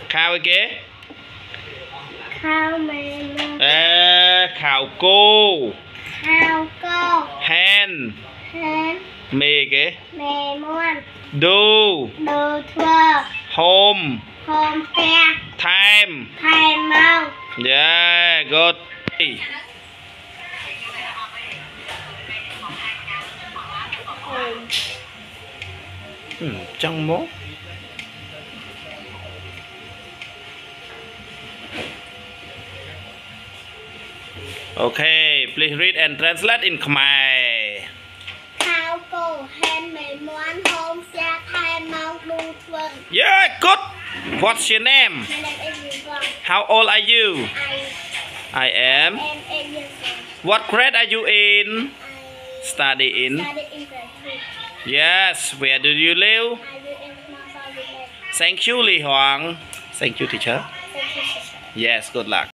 Khao cái Khao mẹ. khảo cô. Khao cô. Hen mê cái Mẹ muôn. do Đồ thua. home Hôm xe. time. Thầy mau. Yeah, good. Trong mốt. Okay, please read and translate in Khmer. Khao cô. Hen mẹ muôn. Hôm xe. Thầy mau. Đồ thua. Yeah, good. What's your name? My name is Yvonne. How old are you? I am. am 8 years old. What grade are you in? I Study in. study in grade 3. Yes. Where do you live? I live in North South Vietnam. Thank you, Li Huang. Thank you, teacher. Thank you, sister. Yes. Good luck.